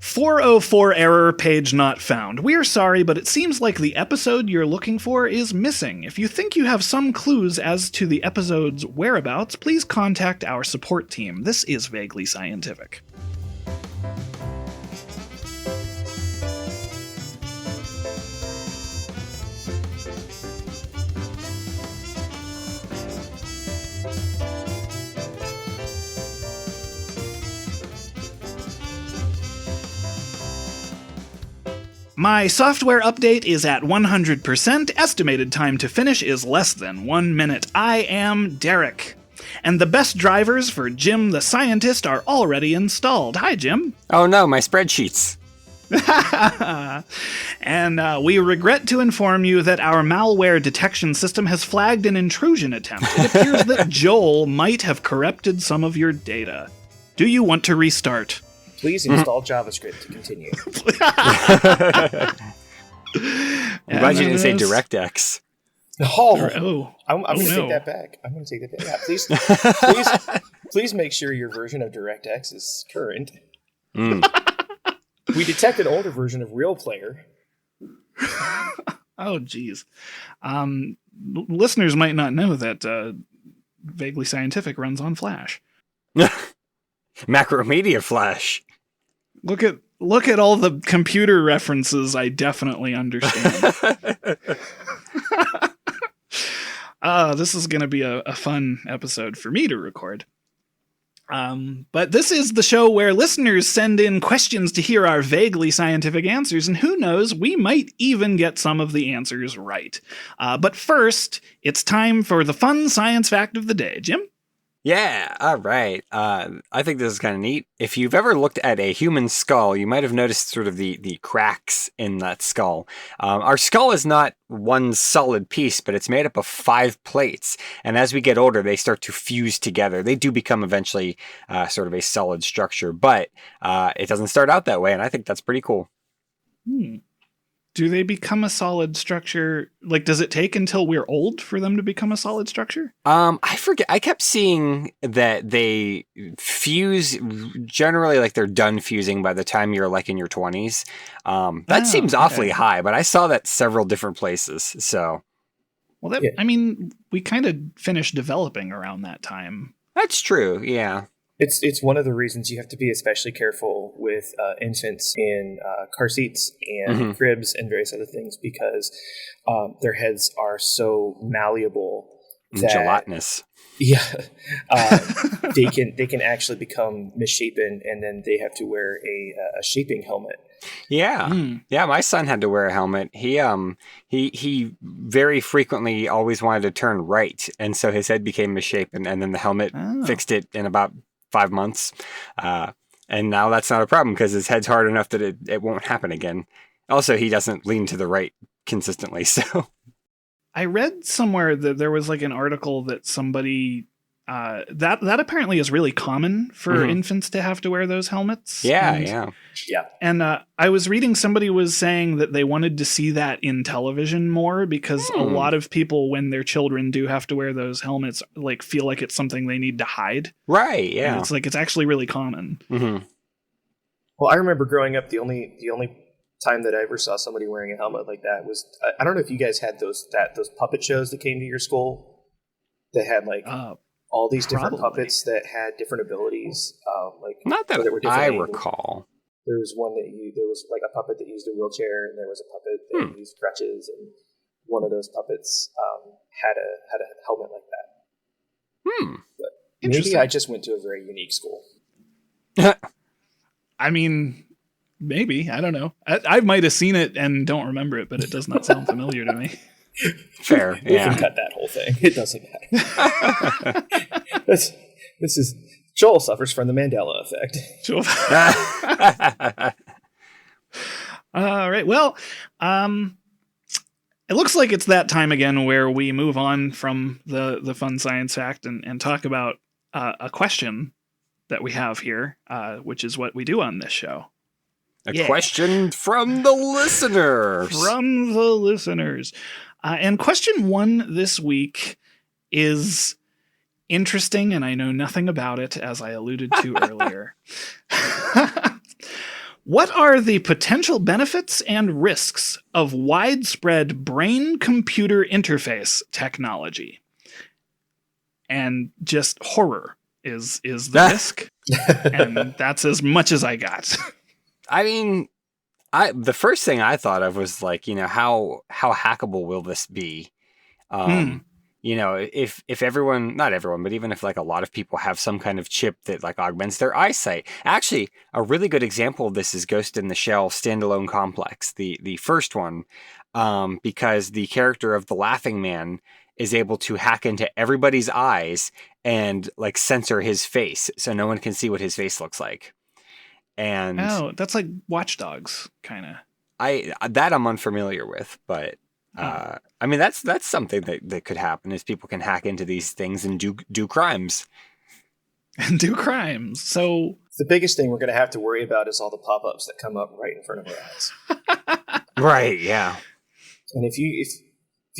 404 error, page not found. We're sorry, but it seems like the episode you're looking for is missing. If you think you have some clues as to the episode's whereabouts, please contact our support team. This is Vaguely Scientific. My software update is at 100%. Estimated time to finish is less than 1 minute. I am Derek. And the best drivers for Jim the Scientist are already installed. Hi, Jim. Oh no, my spreadsheets. And we regret to inform you that our malware detection system has flagged an intrusion attempt. It appears that Joel might have corrupted some of your data. Do you want to restart? Please install JavaScript to continue. I'm glad you didn't say DirectX. I'm going to take that back. I'm going to take that back. Yeah, please make sure your version of DirectX is current. We detect an older version of Real Player. Oh, geez. Listeners might not know that Vaguely Scientific runs on Flash. Macromedia Flash. Look at all the computer references I definitely understand. This is going to be a fun episode for me to record. But this is the show where listeners send in questions to hear our vaguely scientific answers, and who knows, we might even get some of the answers right. But first, it's time for the fun science fact of the day. Jim? Yeah, all right. I think this is kind of neat. If you've ever looked at a human skull, you might have noticed sort of the cracks in that skull. Our skull is not one solid piece, but it's made up of 5 plates. And as we get older, they start to fuse together. They do become eventually sort of a solid structure, but it doesn't start out that way, and I think that's pretty cool. Do they become a solid structure? Like, does it take until we're old for them to become a solid structure? I forget. I kept seeing that they fuse generally, like they're done fusing by the time you're like in your 20s. That seems awfully high, but I saw that several different places. So, well, I mean, we kind of finished developing around that time. That's true. Yeah. It's one of the reasons you have to be especially careful with infants in car seats and cribs and various other things, because their heads are so malleable that gelatinous. Yeah, they can actually become misshapen, and then they have to wear a shaping helmet. Yeah, yeah. My son had to wear a helmet. He very frequently always wanted to turn right, and so his head became misshapen, and then the helmet fixed it in about 5 months. And now that's not a problem because his head's hard enough that it won't happen again. Also, he doesn't lean to the right consistently. So I read somewhere that there was like an article that somebody that apparently is really common for infants to have to wear those helmets. Yeah. And I was reading somebody was saying that they wanted to see that in television more, because a lot of people, when their children do have to wear those helmets, like feel like it's something they need to hide. Right. Yeah. And it's like, it's actually really common. Well, I remember growing up, the only time that I ever saw somebody wearing a helmet like that was, I don't know if you guys had those puppet shows that came to your school that had like all these different puppets that had different abilities. Like not that I recall. There was one there was like a puppet that used a wheelchair, and there was a puppet that used crutches, and one of those puppets had a helmet like that. But maybe I just went to a very unique school. I mean, maybe. I don't know. I might have seen it and don't remember it, but it does not sound familiar to me. Fair. We can cut that whole thing. It doesn't matter. This is Joel suffers from the Mandela effect. All right. Well, it looks like it's that time again where we move on from the fun science fact and talk about a question that we have here, which is what we do on this show. A question from the listeners. From the listeners. And question 1 this week is interesting, and I know nothing about it, as I alluded to earlier. What are the potential benefits and risks of widespread brain-computer interface technology? And just horror is the risk, and that's as much as I got. I mean, the first thing I thought of was like, how hackable will this be? If everyone, not everyone, but even if like a lot of people have some kind of chip that like augments their eyesight. Actually, a really good example of this is Ghost in the Shell Standalone Complex, the first one, because the character of the Laughing Man is able to hack into everybody's eyes and like censor his face so no one can see what his face looks like. And that's like Watch Dogs, kind of. I'm unfamiliar with, but I mean that's something that could happen is people can hack into these things and do crimes. And do crimes. So the biggest thing we're going to have to worry about is all the pop-ups that come up right in front of our eyes. Right, yeah. And if you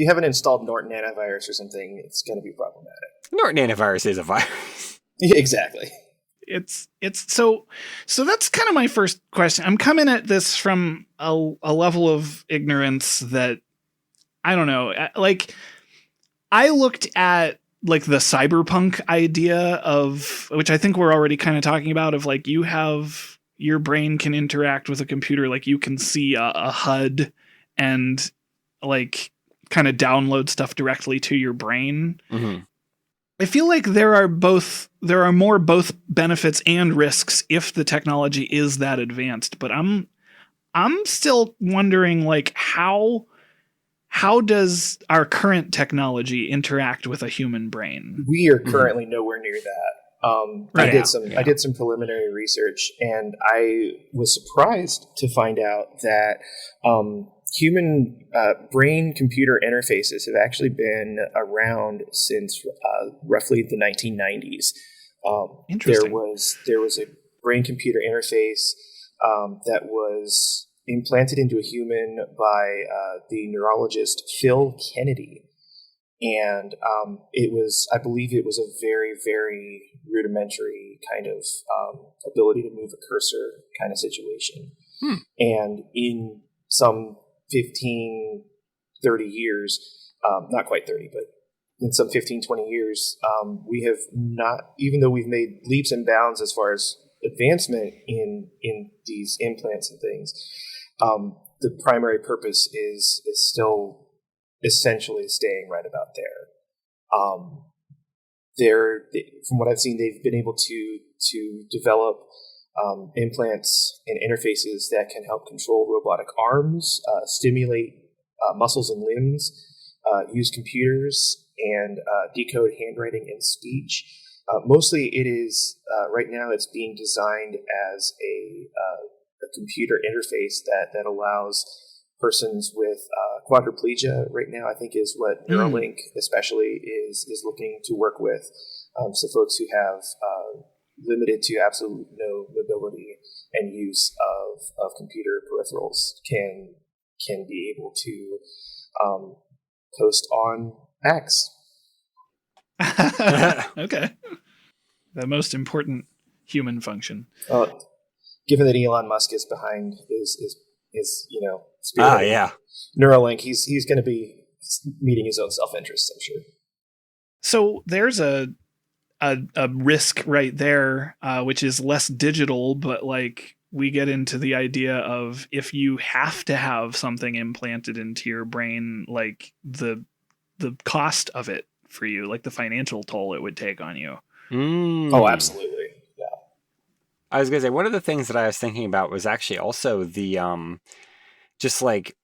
haven't installed Norton antivirus or something, it's going to be problematic. Norton antivirus is a virus. Yeah, exactly. It's so that's kind of my first question. I'm coming at this from a level of ignorance that I don't know. Like, I looked at like the cyberpunk idea of, which I think we're already kind of talking about, of like you have your brain can interact with a computer, like you can see a HUD and like kind of download stuff directly to your brain. Mm-hmm. I feel like there are more both benefits and risks if the technology is that advanced, but I'm still wondering like how does our current technology interact with a human brain? We are currently nowhere near that. Right. I did some preliminary research, and I was surprised to find out that human brain-computer interfaces have actually been around since roughly the 1990s. Interesting. There was a brain-computer interface that was implanted into a human by the neurologist Phil Kennedy. And I believe it was a very, very rudimentary kind of ability to move a cursor kind of situation. And in some 15, 30 years, not quite 30, but in some 15, 20 years, we have not, even though we've made leaps and bounds as far as advancement in these implants and things, the primary purpose is still essentially staying right about there. From what I've seen, they've been able to develop implants and interfaces that can help control robotic arms, stimulate muscles and limbs, use computers, and decode handwriting and speech. Mostly it is, right now it's being designed as a computer interface that allows persons with quadriplegia right now, I think is what Neuralink especially is looking to work with. So folks who have limited to absolute no mobility and use of computer peripherals can be able to post on X. Okay. The most important human function. Given that Elon Musk is behind is spearheading Neuralink, he's going to be meeting his own self-interest, I'm sure. So there's a risk right there, which is less digital, but like we get into the idea of if you have to have something implanted into your brain, like the cost of it for you, like the financial toll it would take on you. Oh, absolutely. I was going to say, one of the things that I was thinking about was actually also the, just like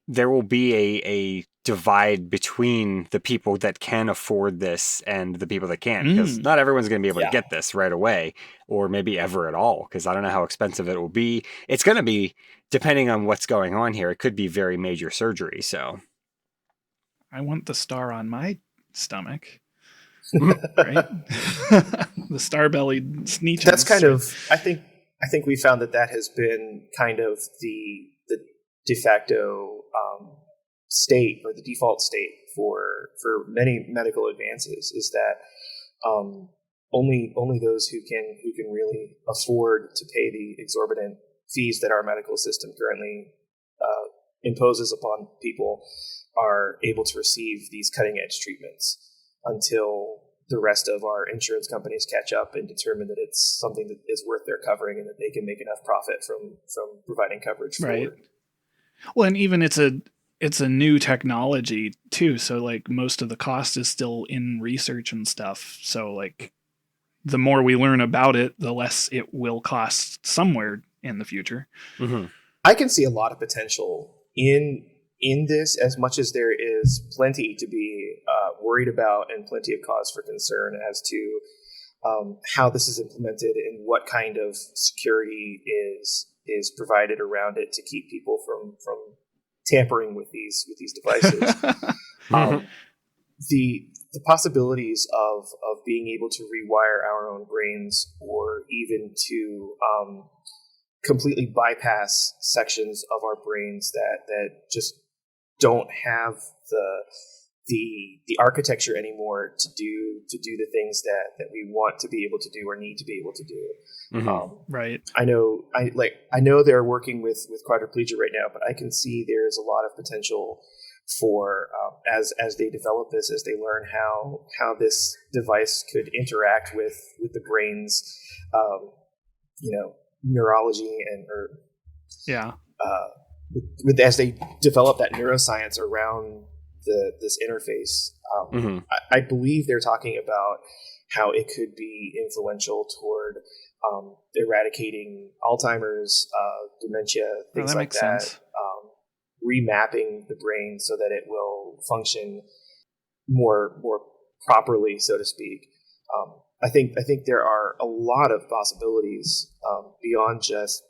there will be a divide between the people that can afford this and the people that can't, because not everyone's going to be able to get this right away or maybe ever at all, because I don't know how expensive it will be. It's going to be, depending on what's going on here, it could be very major surgery. So I want the star on my stomach. Right? The star-bellied sneetches. That's kind of, I think we found that has been kind of the de facto state, or the default state for many medical advances, is that only those who can really afford to pay the exorbitant fees that our medical system currently imposes upon people are able to receive these cutting edge treatments until the rest of our insurance companies catch up and determine that it's something that is worth their covering and that they can make enough profit from providing coverage for. Right. Well, and even it's a new technology too, so like most of the cost is still in research and stuff. So like the more we learn about it, the less it will cost somewhere in the future. Mm-hmm. I can see a lot of potential in this, as much as there is plenty to be worried about and plenty of cause for concern as to how this is implemented and what kind of security is provided around it to keep people from tampering with these devices. The possibilities of being able to rewire our own brains, or even to completely bypass sections of our brains that just don't have the architecture anymore to do the things that we want to be able to do or need to be able to do. Right. I know they're working with quadriplegia right now, but I can see there's a lot of potential for as they develop this, as they learn how this device could interact with the brain's neurology as they develop that neuroscience around this interface. I believe they're talking about how it could be influential toward eradicating Alzheimer's, dementia, things like that. Sense. Remapping the brain so that it will function more properly, so to speak. I think there are a lot of possibilities beyond just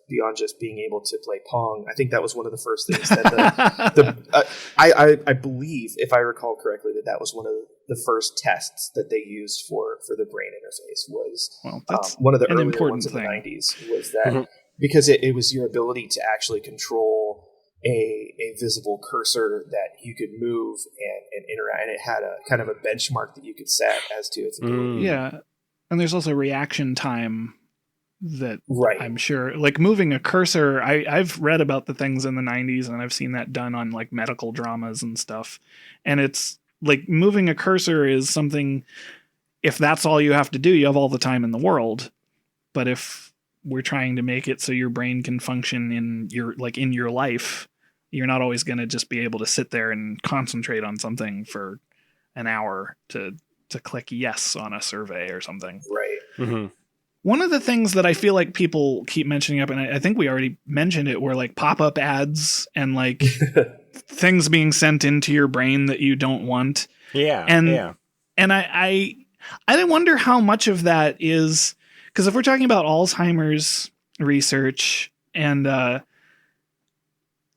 being able to play Pong. I think that was one of the first things that I believe, if I recall correctly, that was one of the first tests that they used for the brain interface. Was that's one of the earlier important ones in thing. the 90s. Was that because it was your ability to actually control a visible cursor that you could move and interact, and it had a kind of a benchmark that you could set as to its ability. Yeah. And there's also reaction time that I'm sure, like moving a cursor, I've read about the things in the 90s and I've seen that done on like medical dramas and stuff. And it's like moving a cursor is something, if that's all you have to do, you have all the time in the world. But if we're trying to make it so your brain can function in your life, you're not always going to just be able to sit there and concentrate on something for an hour to click yes on a survey or something. Right. Mm-hmm. One of the things that I feel like people keep mentioning up, and I think we already mentioned it, were like pop-up ads and like things being sent into your brain that you don't want. Yeah. And I wonder how much of that is, because if we're talking about Alzheimer's research and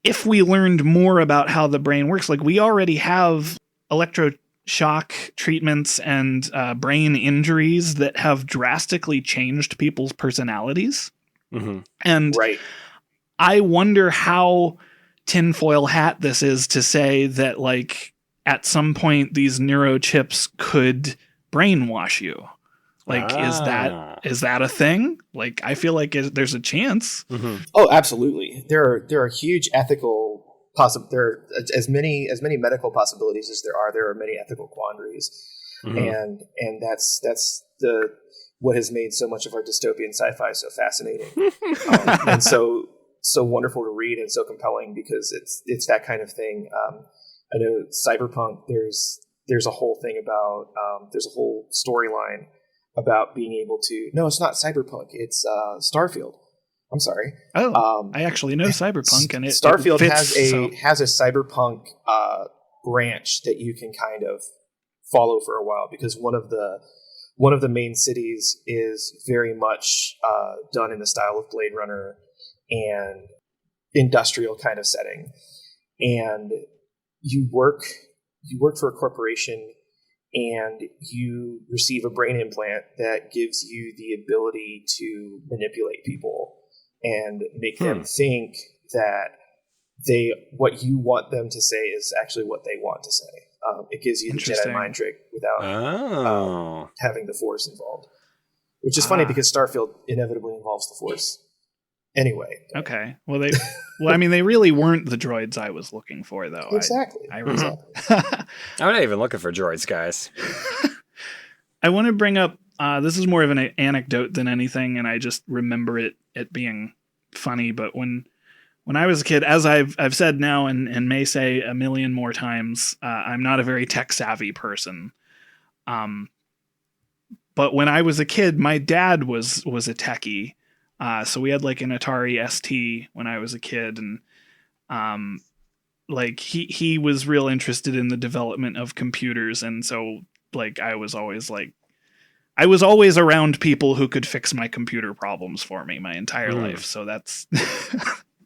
if we learned more about how the brain works, like we already have electroshock treatments and brain injuries that have drastically changed people's personalities. Mm-hmm. And I wonder how tinfoil hat this is to say that like at some point these neurochips could brainwash you. Like, is that a thing? Like, I feel like there's a chance. Mm-hmm. Oh, absolutely. There are huge ethical there are as many medical possibilities as there are many ethical quandaries. Mm-hmm. And that's what has made so much of our dystopian sci-fi so fascinating and so wonderful to read and so compelling, because it's that kind of thing. I know cyberpunk, there's a whole thing about there's a whole storyline about being able to, no, it's not cyberpunk, it's Starfield. I'm sorry. Oh, I actually know cyberpunk, and Starfield it fits, has a cyberpunk branch that you can kind of follow for a while, because one of the main cities is very much done in the style of Blade Runner and industrial kind of setting, and you work for a corporation and you receive a brain implant that gives you the ability to manipulate people and make them think that what you want them to say is actually what they want to say. It gives you the Jedi mind trick without having the Force involved, which is funny because Starfield inevitably involves the Force. Anyway. Okay. Well, I mean, they really weren't the droids I was looking for, though. Exactly. I'm not even looking for droids, guys. I want to bring up, this is more of an anecdote than anything, and I just remember it being funny, but when I was a kid, as I've said now and may say a million more times, I'm not a very tech savvy person. But when I was a kid, my dad was a techie. So we had like an Atari ST when I was a kid, and like he was real interested in the development of computers, and so like I was always around people who could fix my computer problems for me my entire life. So that's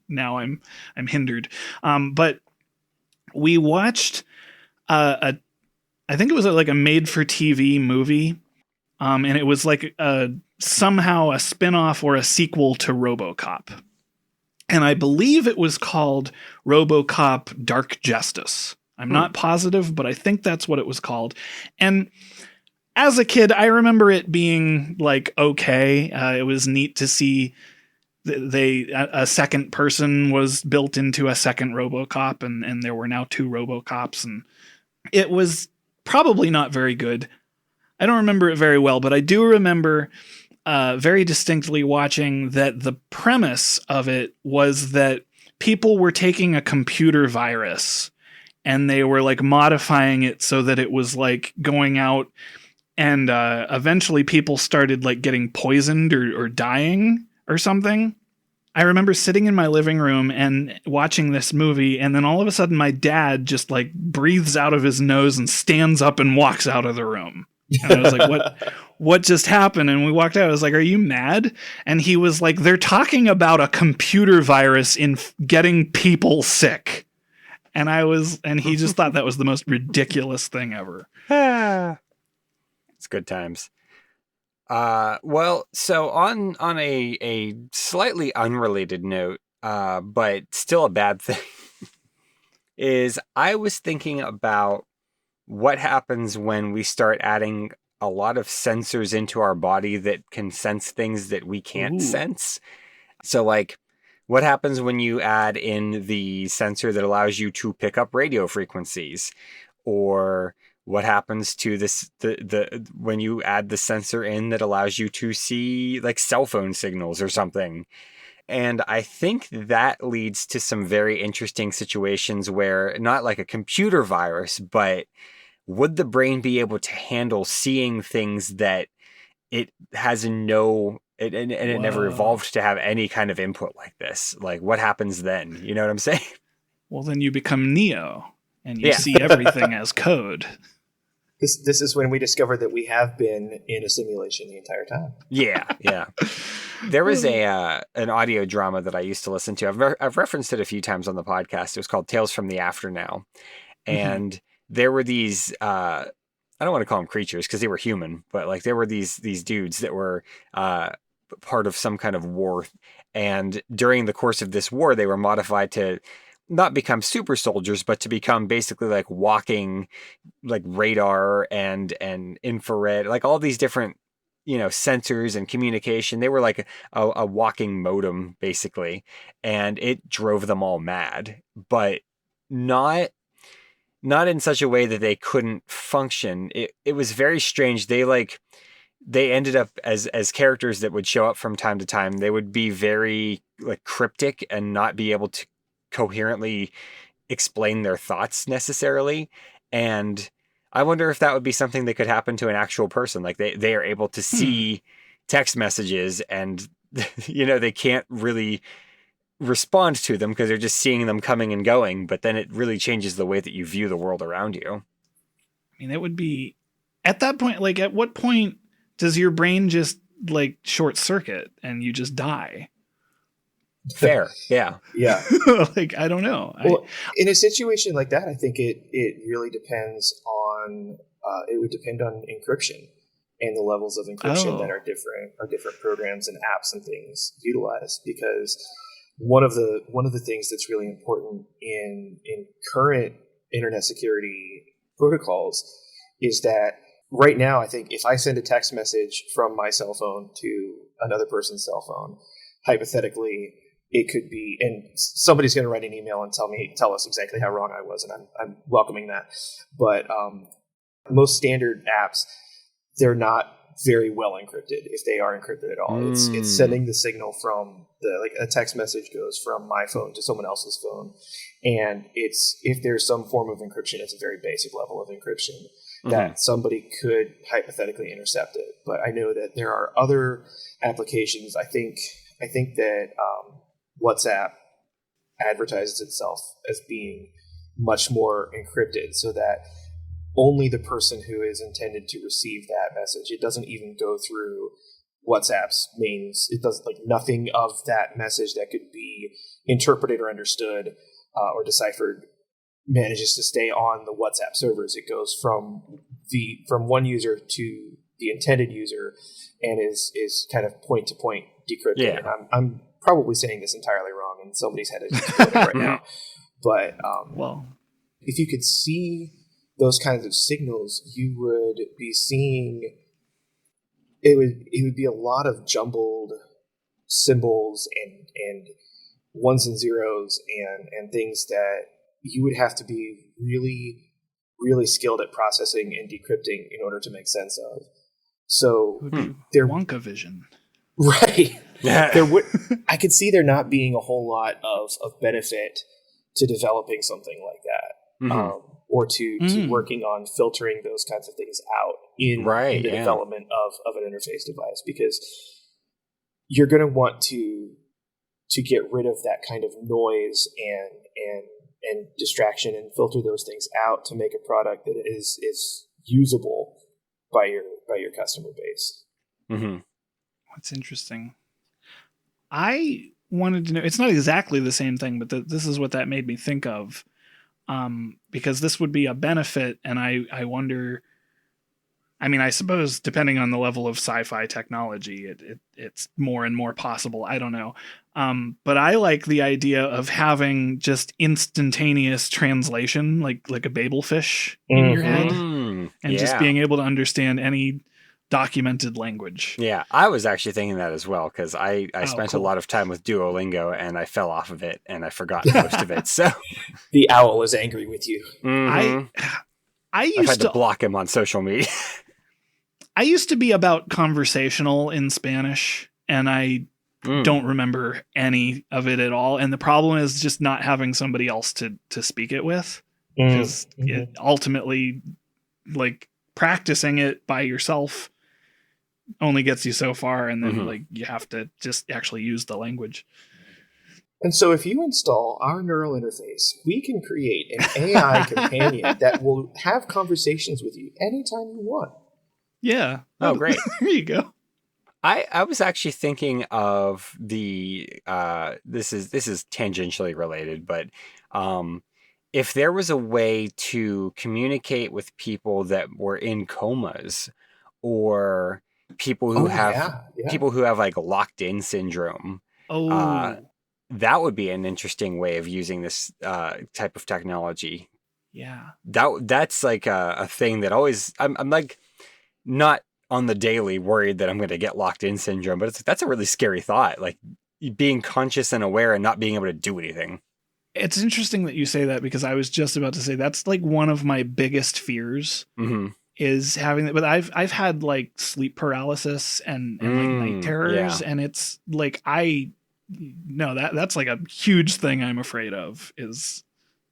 now I'm hindered. But we watched I think it was like a made for TV movie. And it was like somehow a spin-off or a sequel to RoboCop. And I believe it was called RoboCop Dark Justice. I'm not positive, but I think that's what it was called. And as a kid, I remember it being like, okay, it was neat to see a second person was built into a second RoboCop, and there were now two RoboCops, and it was probably not very good. I don't remember it very well, but I do remember very distinctly watching that the premise of it was that people were taking a computer virus and they were like modifying it so that it was like going out, and eventually people started like getting poisoned or dying or something. I remember sitting in my living room and watching this movie, and then all of a sudden my dad just like breathes out of his nose and stands up and walks out of the room. And I was like, what just happened? And we walked out. I was like, are you mad? And he was like, they're talking about a computer virus in getting people sick. And he just thought that was the most ridiculous thing ever. It's good times. Well, so on a slightly unrelated note, but still a bad thing, is I was thinking about what happens when we start adding a lot of sensors into our body that can sense things that we can't sense. So like, what happens when you add in the sensor that allows you to pick up radio frequencies? Or what happens to this the when you add the sensor in that allows you to see like cell phone signals or something? And I think that leads to some very interesting situations where not like a computer virus, but would the brain be able to handle seeing things that it has and it never evolved to have any kind of input like this? Like, what happens then? You know what I'm saying? Well, then you become Neo and you see everything as code. This is when we discovered that we have been in a simulation the entire time. Yeah. There was an audio drama that I used to listen to. I've referenced it a few times on the podcast. It was called Tales from the After Now. And there were these, I don't want to call them creatures because they were human, but like there were these dudes that were part of some kind of war. And during the course of this war, they were modified to not become super soldiers, but to become basically like walking like radar and infrared, like all these different, sensors and communication. They were like a walking modem basically. And it drove them all mad, but not in such a way that they couldn't function. It was very strange. They ended up as characters that would show up from time to time. They would be very like cryptic and not be able to coherently explain their thoughts necessarily. And I wonder if that would be something that could happen to an actual person. Like they are able to see text messages and they can't really respond to them because they're just seeing them coming and going, but then it really changes the way that you view the world around you. I mean, it would be at that point, like at what point does your brain just like short circuit and you just die? Fair. Yeah. Yeah. Like, I don't know. Well, in a situation like that, I think it really depends on, it would depend on encryption and the levels of encryption that are different programs and apps and things utilize, because one of the things that's really important in current internet security protocols is that right now, I think if I send a text message from my cell phone to another person's cell phone, hypothetically, it could be, and somebody's going to write an email and tell us exactly how wrong I was, and I'm welcoming that. But most standard apps, they're not very well encrypted, if they are encrypted at all. It's sending the signal from like a text message goes from my phone to someone else's phone, and if there's some form of encryption, it's a very basic level of encryption that somebody could hypothetically intercept it. But I know that there are other applications. I think that WhatsApp advertises itself as being much more encrypted, so that only the person who is intended to receive that message, it doesn't even go through WhatsApp's mains. It does like nothing of that message that could be interpreted or understood or deciphered manages to stay on the WhatsApp servers. It goes from one user to the intended user and is kind of point to point decrypted. Yeah. And I'm probably saying this entirely wrong, and somebody's head is exploding right now. But if you could see those kinds of signals, you would be seeing it would be a lot of jumbled symbols and ones and zeros and things that you would have to be really, really skilled at processing and decrypting in order to make sense of. So there Wonka vision. Right. I could see there not being a whole lot of benefit to developing something like that. Or to working on filtering those kinds of things out in the development of an interface device, because you're going to want to get rid of that kind of noise and distraction and filter those things out to make a product that is usable by your customer base. That's interesting. I wanted to know, it's not exactly the same thing, but this is what that made me think of. Because this would be a benefit, and I wonder, I mean, I suppose depending on the level of sci-fi technology, it's more and more possible. I don't know. But I like the idea of having just instantaneous translation, like a Babelfish in your head, and just being able to understand any documented language. Yeah, I was actually thinking that as well, because I spent a lot of time with Duolingo and I fell off of it and I forgot most of it. So the owl is angry with you. I used had to block him on social media. I used to be about conversational in Spanish, and I don't remember any of it at all. And the problem is just not having somebody else to speak it with, because it ultimately, like, practicing it by yourself only gets you so far, and then like you have to just actually use the language. And so if you install our neural interface, we can create an AI companion that will have conversations with you anytime you want. Yeah. Oh, great. There you go. I was actually thinking of the this is tangentially related, but if there was a way to communicate with people that were in comas, or people who people who have like locked in syndrome. That would be an interesting way of using this type of technology. Yeah. That's like a thing that always I'm like not on the daily worried that I'm going to get locked in syndrome, but that's a really scary thought, like being conscious and aware and not being able to do anything. It's interesting that you say that, because I was just about to say that's like one of my biggest fears. Is having that, but I've had like sleep paralysis and like night terrors, and it's like that's like a huge thing I'm afraid of, is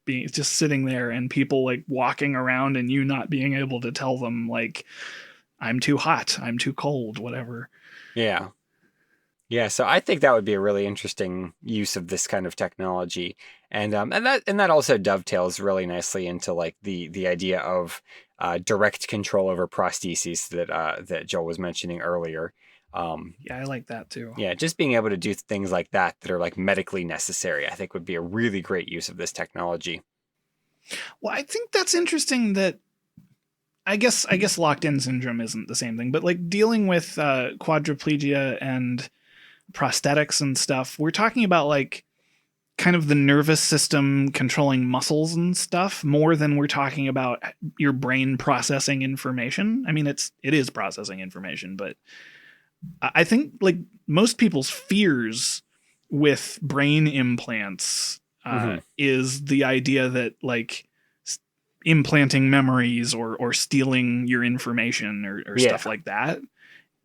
being just sitting there and people like walking around and you not being able to tell them like, I'm too hot, I'm too cold, whatever. Yeah. So I think that would be a really interesting use of this kind of technology, and that also dovetails really nicely into like the idea of direct control over prostheses that Joel was mentioning earlier. Yeah, I like that too. Yeah, just being able to do things like that are like medically necessary, I think would be a really great use of this technology. Well, I think that's interesting that I guess locked in syndrome isn't the same thing, but like dealing with quadriplegia and prosthetics and stuff, we're talking about like kind of the nervous system controlling muscles and stuff more than we're talking about your brain processing information. I mean, it is processing information, but I think like most people's fears with brain implants is the idea that like implanting memories or stealing your information or Yeah. stuff like that.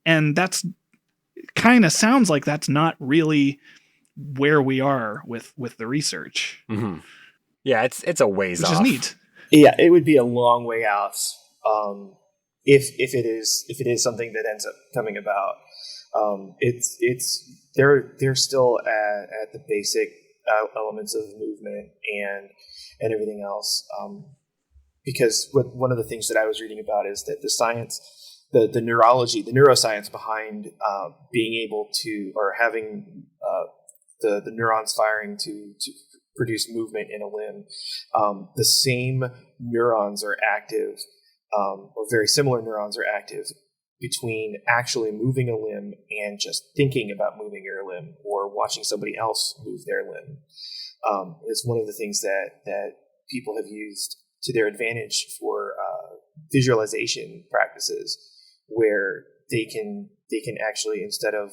And that's kind of sounds like that's not really where we are with the research. Yeah, it's a ways which off. is neat. Yeah, it would be a long way out if it is something that ends up coming about. They're still at the basic elements of movement and everything else. Because one of the things that I was reading about is that the science, the neurology, the neuroscience behind being able to or having the neurons firing to produce movement in a limb, the same neurons are active, or very similar neurons are active between actually moving a limb and just thinking about moving your limb or watching somebody else move their limb. It's one of the things that people have used to their advantage for visualization practices, where they can actually instead of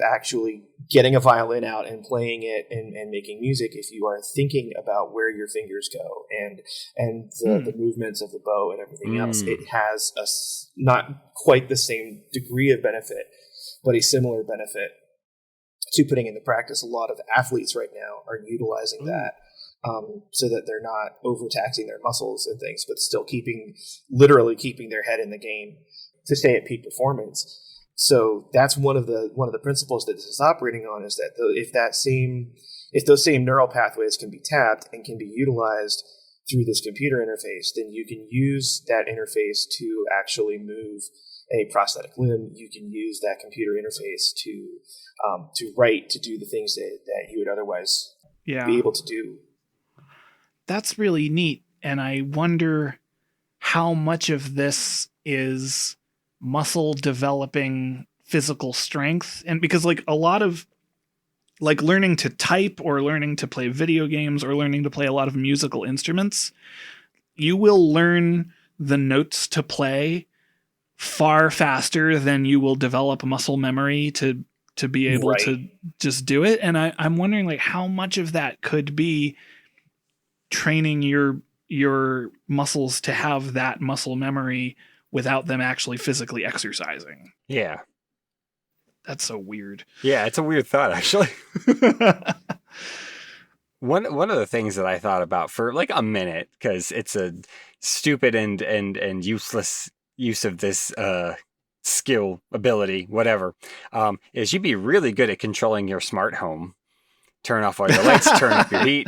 actually getting a violin out and playing it and making music, if you are thinking about where your fingers go and the movements of the bow and everything else, it has not quite the same degree of benefit, but a similar benefit to putting into practice. A lot of athletes right now are utilizing that. So that they're not overtaxing their muscles and things, but still literally keeping their head in the game to stay at peak performance. So that's one of the principles that this is operating on, is that if those same neural pathways can be tapped and can be utilized through this computer interface, then you can use that interface to actually move a prosthetic limb. You can use that computer interface to write, to do the things that you would otherwise be able to do. That's really neat. And I wonder how much of this is muscle developing physical strength. And because like a lot of like learning to type or learning to play video games or learning to play a lot of musical instruments, you will learn the notes to play far faster than you will develop muscle memory to be able to just do it. And I'm wondering like how much of that could be training your muscles to have that muscle memory without them actually physically exercising. Yeah. That's so weird. Yeah, it's a weird thought, actually. One of the things that I thought about for like a minute, because it's a stupid and useless use of this skill, ability, whatever, is you'd be really good at controlling your smart home. Turn off all your lights, turn up your heat.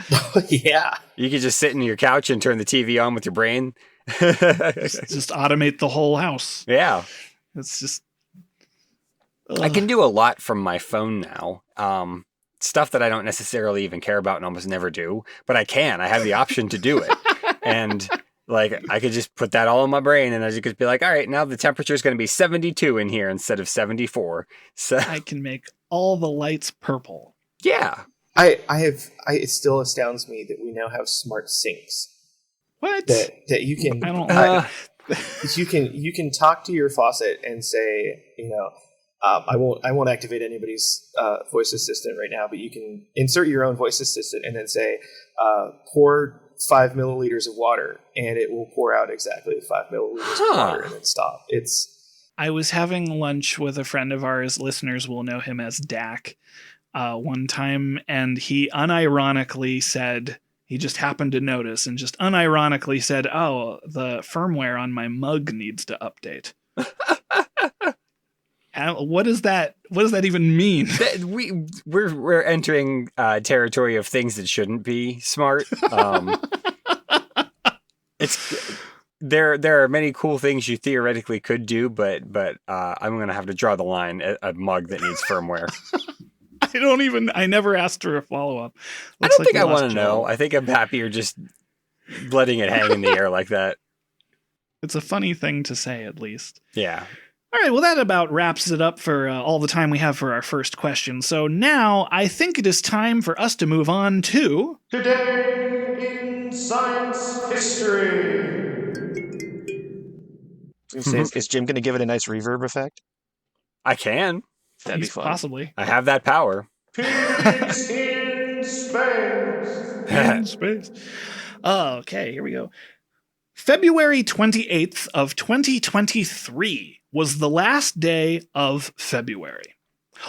Yeah. You could just sit in your couch and turn the TV on with your brain. just automate the whole house. Yeah. It's just... I can do a lot from my phone now. Stuff that I don't necessarily even care about and almost never do, but I can. I have the option to do it. And like, I could just put that all in my brain and I could be like, all right, now the temperature is going to be 72 in here instead of 74. So I can make all the lights purple. Yeah. It still astounds me that we now have smart sinks. What? That you can you can talk to your faucet and say, I won't activate anybody's voice assistant right now, but you can insert your own voice assistant and then say, pour 5 milliliters of water, and it will pour out exactly 5 milliliters of water and then stop. I was having lunch with a friend of ours. Listeners will know him as Dak. One time, and he unironically said, he just happened to notice and just unironically said, "Oh, the firmware on my mug needs to update." What does that even mean? We're entering territory of things that shouldn't be smart. There are many cool things you theoretically could do, but I'm gonna have to draw the line at a mug that needs firmware. I never asked for a follow-up. I don't think I want to know. I think I'm happier just letting it hang in the air like that. It's a funny thing to say, at least. Yeah. All right, well, that about wraps it up for all the time we have for our first question. So now I think it is time for us to move on to... Today in Science History. Is Jim going to give it a nice reverb effect? I can. That'd be He's fun. possibly I have that power. Pigs in space. in space. Okay, here we go. February 28th of 2023 was the last day of February.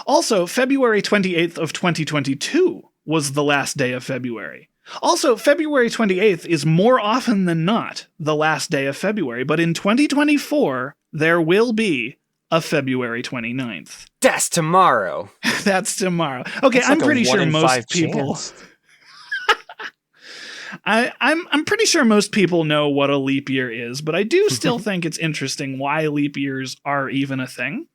Also, February 28th of 2022 was the last day of February. Also, February 28th is more often than not the last day of February, but in 2024, there will be a February 29th. That's tomorrow. That's tomorrow. Okay, That's I'm like a pretty 1 sure in most 5 people... chance. I'm pretty sure most people know what a leap year is, but I do still think it's interesting why leap years are even a thing.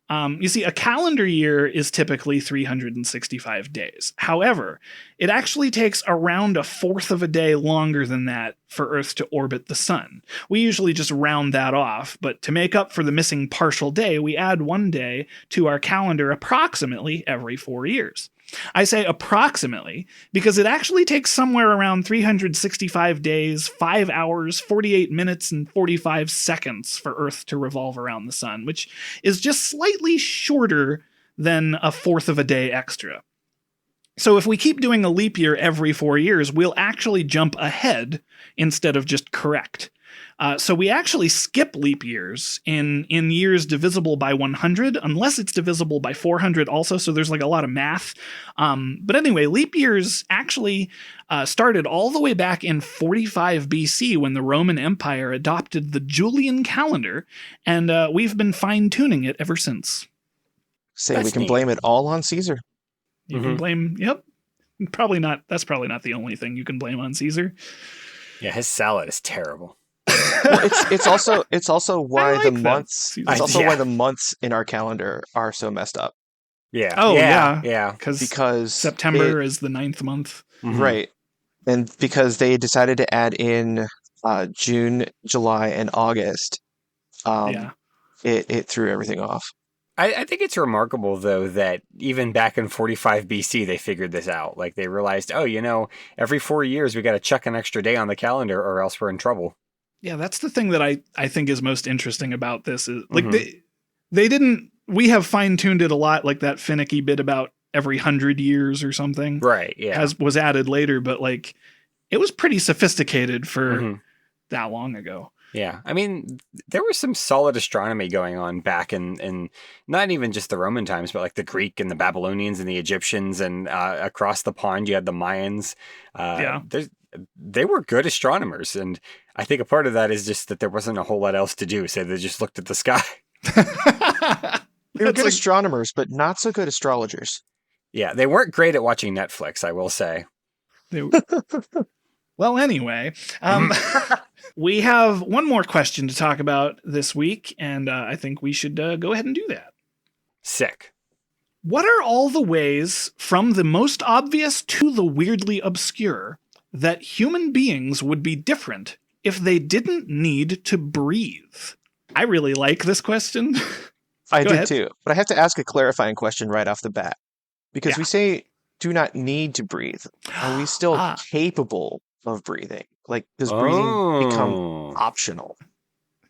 You see, a calendar year is typically 365 days. However, it actually takes around a fourth of a day longer than that for Earth to orbit the sun. We usually just round that off, but to make up for the missing partial day, we add one day to our calendar approximately every 4 years. I say approximately because it actually takes somewhere around 365 days, 5 hours, 48 minutes, and 45 seconds for Earth to revolve around the sun, which is just slightly shorter than a fourth of a day extra. So if we keep doing a leap year every 4 years, we'll actually jump ahead instead of just correct. So we actually skip leap years in years divisible by 100, unless it's divisible by 400 also, so there's like a lot of math. But anyway, leap years actually started all the way back in 45 BC when the Roman Empire adopted the Julian calendar, and we've been fine-tuning it ever since. Say That's we can neat. blame it all on Caesar. You can blame, yep. Probably not, that's probably not the only thing you can blame on Caesar. Yeah, his salad is terrible. Well, it's also why like the that. months It's also yeah. why the months in our calendar are so messed up. Yeah. Oh, yeah. yeah. Because September is the 9th month. Mhm. right, and because they decided to add in June, July, and August, Yeah. it threw everything off. I think it's remarkable, though, that even back in 45 BC, they figured this out. Like, they realized, oh, every 4 years we got to chuck an extra day on the calendar or else we're in trouble. Yeah, that's the thing that I think is most interesting about this is like Mhm. they didn't we have fine-tuned it a lot, like that finicky bit about every 100 years or something Right, yeah. was added later, but like it was pretty sophisticated for Mhm. that long ago. Yeah, I mean, there was some solid astronomy going on back in not even just the Roman times, but like the Greek and the Babylonians and the Egyptians, and across the pond you had the Mayans. Yeah. They were good astronomers, and I think a part of that is just that there wasn't a whole lot else to do, so they just looked at the sky. They were That's good like- astronomers, but not so good astrologers. Yeah, they weren't great at watching Netflix, I will say. Well, anyway, we have one more question to talk about this week, and I think we should go ahead and do that. Sick. What are all the ways, from the most obvious to the weirdly obscure, that human beings would be different if they didn't need to breathe? I really like this question. I Go do ahead. too, but I have to ask a clarifying question right off the bat because Yeah. we say do not need to breathe. Are we still capable of breathing? Like, does breathing become optional?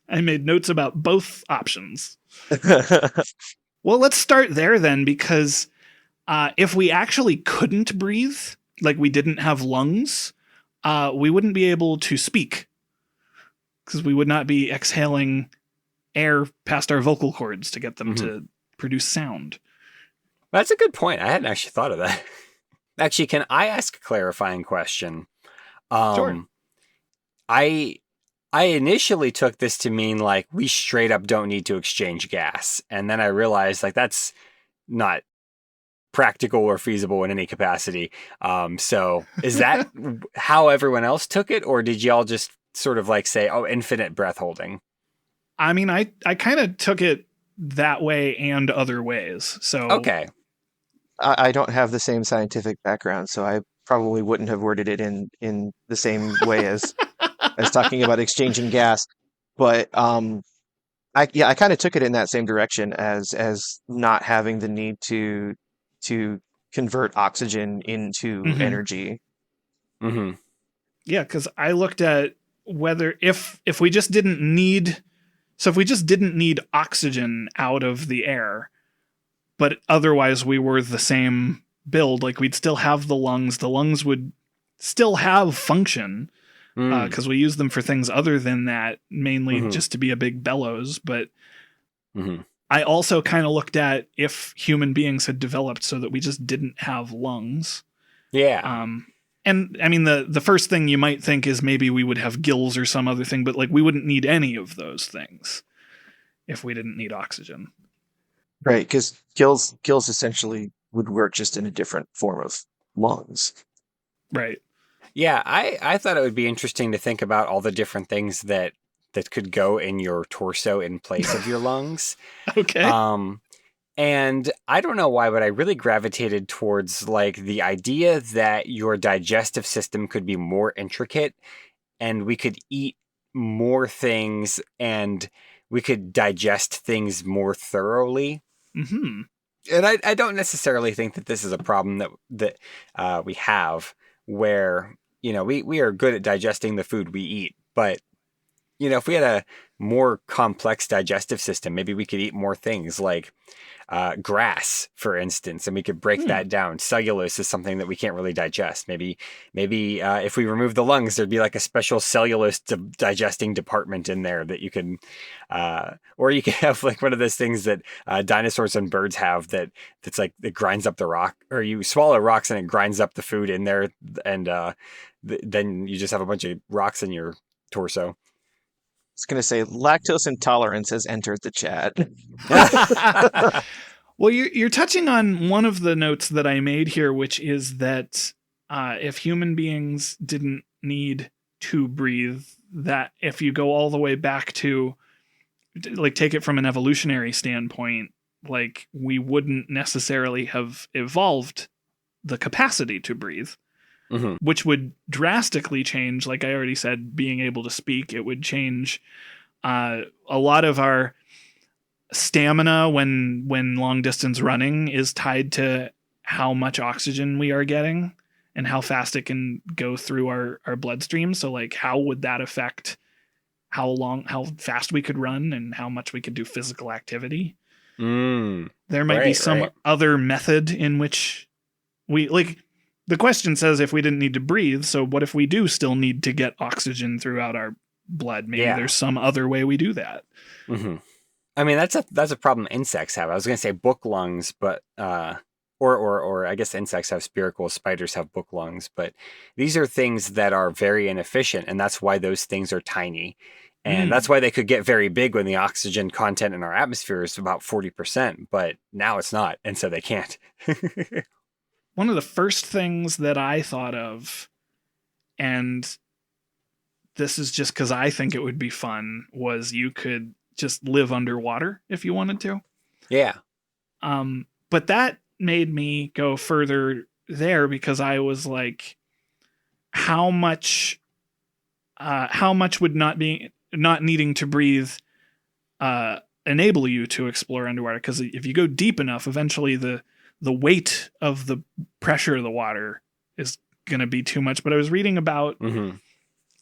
I made notes about both options. Well, let's start there then, because if we actually couldn't breathe, like we didn't have lungs, we wouldn't be able to speak because we would not be exhaling air past our vocal cords to get them to produce sound. That's a good point. I hadn't actually thought of that. Actually, can I ask a clarifying question? Sure. I initially took this to mean like we straight up don't need to exchange gas. And then I realized like that's not practical or feasible in any capacity. So is that how everyone else took it? Or did y'all just sort of like say, oh, infinite breath holding? I mean, I kind of took it that way and other ways. So Okay. I don't have the same scientific background, so I probably wouldn't have worded it in the same way as talking about exchanging gas. But I kind of took it in that same direction as not having the need to convert oxygen into energy. Mm-hmm. Yeah, because I looked at whether if we just didn't need, so if we just didn't need oxygen out of the air, but otherwise we were the same build. Like we'd still have the lungs. The lungs would still have function because we use them for things other than that, mainly just to be a big bellows. But I also kind of looked at if human beings had developed so that we just didn't have lungs. Yeah. And I mean, the first thing you might think is maybe we would have gills or some other thing, but like we wouldn't need any of those things if we didn't need oxygen. Right, because gills essentially would work just in a different form of lungs. Right. Yeah, I thought it would be interesting to think about all the different things that could go in your torso in place of your lungs. Okay. And I don't know why, but I really gravitated towards like the idea that your digestive system could be more intricate and we could eat more things and we could digest things more thoroughly. Mm-hmm. And I don't necessarily think that this is a problem that we have where, you know, we are good at digesting the food we eat, but you know, if we had a more complex digestive system, maybe we could eat more things like grass, for instance, and we could break that down. Cellulose is something that we can't really digest. Maybe if we remove the lungs, there'd be like a special cellulose digesting department in there that you can, or you could have like one of those things that dinosaurs and birds have that's like it grinds up the rock, or you swallow rocks and it grinds up the food in there, and then you just have a bunch of rocks in your torso. I was going to say lactose intolerance has entered the chat. Well, you're touching on one of the notes that I made here, which is that if human beings didn't need to breathe, that if you go all the way back to, like, take it from an evolutionary standpoint, like, we wouldn't necessarily have evolved the capacity to breathe. Which would drastically change, like I already said, being able to speak. It would change a lot of our stamina when long distance running is tied to how much oxygen we are getting and how fast it can go through our bloodstream. So like, how would that affect how fast we could run and how much we could do physical activity? There might be some other method in which we, like, the question says if we didn't need to breathe, so what if we do still need to get oxygen throughout our blood? Maybe there's some other way we do that. I mean, that's a problem insects have. I was going to say book lungs, but or I guess insects have spiracles, spiders have book lungs, but these are things that are very inefficient, and that's why those things are tiny. And that's why they could get very big when the oxygen content in our atmosphere is about 40%, but now it's not, and so they can't. One of the first things that I thought of, and this is just because I think it would be fun, was you could just live underwater if you wanted to. Yeah. But that made me go further there because I was like, how much would not needing to breathe enable you to explore underwater? Because if you go deep enough, eventually the weight of the pressure of the water is going to be too much. But I was reading about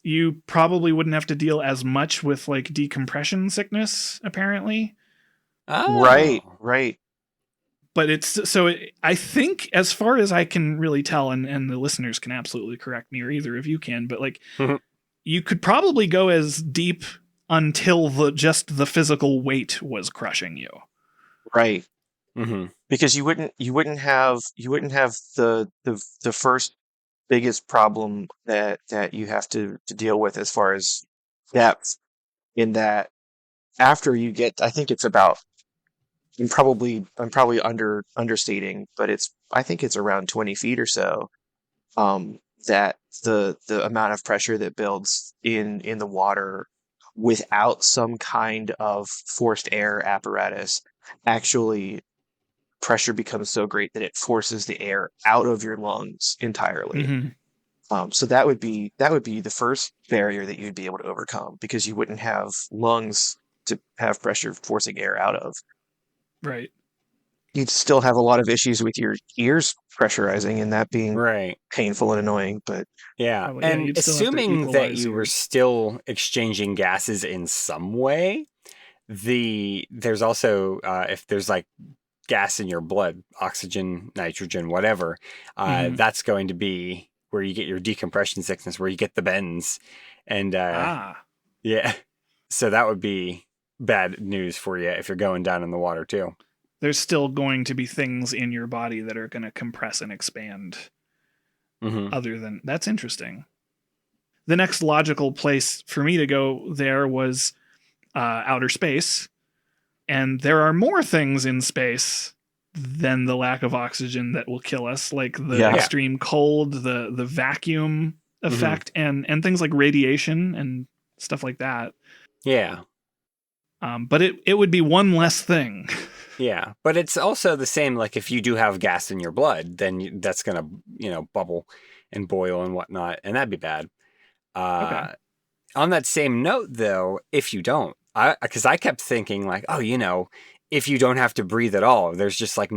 you probably wouldn't have to deal as much with like decompression sickness, apparently. Oh. Right. But I think, as far as I can really tell, and the listeners can absolutely correct me, or either of you can, but like you could probably go as deep until just the physical weight was crushing you. Right. Because you wouldn't have the first biggest problem that you have to deal with as far as depth, in that after you get, I think it's about, I'm probably understating, but I think it's around 20 feet or so, that the amount of pressure that builds in the water without some kind of forced air apparatus, actually pressure becomes so great that it forces the air out of your lungs entirely. So that would be the first barrier that you'd be able to overcome, because you wouldn't have lungs to have pressure forcing air out of. Right. You'd still have a lot of issues with your ears pressurizing and that being painful and annoying, but and assuming that you were still exchanging gases in some way, there's also if there's like gas in your blood, oxygen, nitrogen, whatever, Mhm. that's going to be where you get your decompression sickness, where you get the bends. And yeah, so that would be bad news for you if you're going down in the water too. There's still going to be things in your body that are going to compress and expand. Mm-hmm. Other than that's interesting. The next logical place for me to go there was outer space, and there are more things in space than the lack of oxygen that will kill us, like the Yeah. extreme cold, the vacuum effect, and things like radiation and stuff like that. Yeah. But it would be one less thing. Yeah, but it's also the same. Like if you do have gas in your blood, then that's gonna, bubble and boil and whatnot, and that'd be bad. Okay. On that same note, though, if you don't, because I kept thinking like, oh, if you don't have to breathe at all, there's just like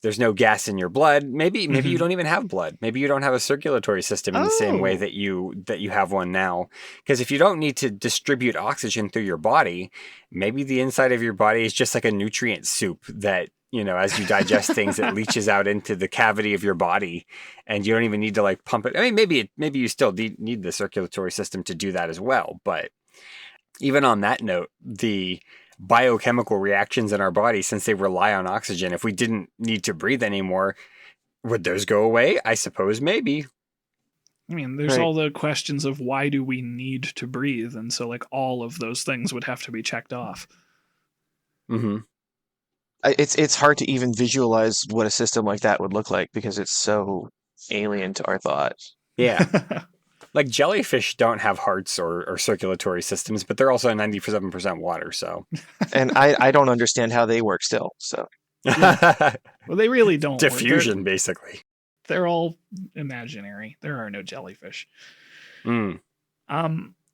there's no gas in your blood. Maybe you don't even have blood. Maybe you don't have a circulatory system in the same way that you have one now. Because if you don't need to distribute oxygen through your body, maybe the inside of your body is just like a nutrient soup that, as you digest things, it leaches out into the cavity of your body, and you don't even need to like pump it. I mean, maybe you still need the circulatory system to do that as well. But even on that note, the biochemical reactions in our body, since they rely on oxygen, if we didn't need to breathe anymore, would those go away? I suppose maybe. I mean, there's Right. all the questions of why do we need to breathe, and so like all of those things would have to be checked off. Mm-hmm. It's hard to even visualize what a system like that would look like because it's so alien to our thought. Yeah. Like jellyfish don't have hearts or circulatory systems, but they're also 97% water, so. And I don't understand how they work still. So Well, they really don't. Diffusion, basically. They're all imaginary. There are no jellyfish. Mm.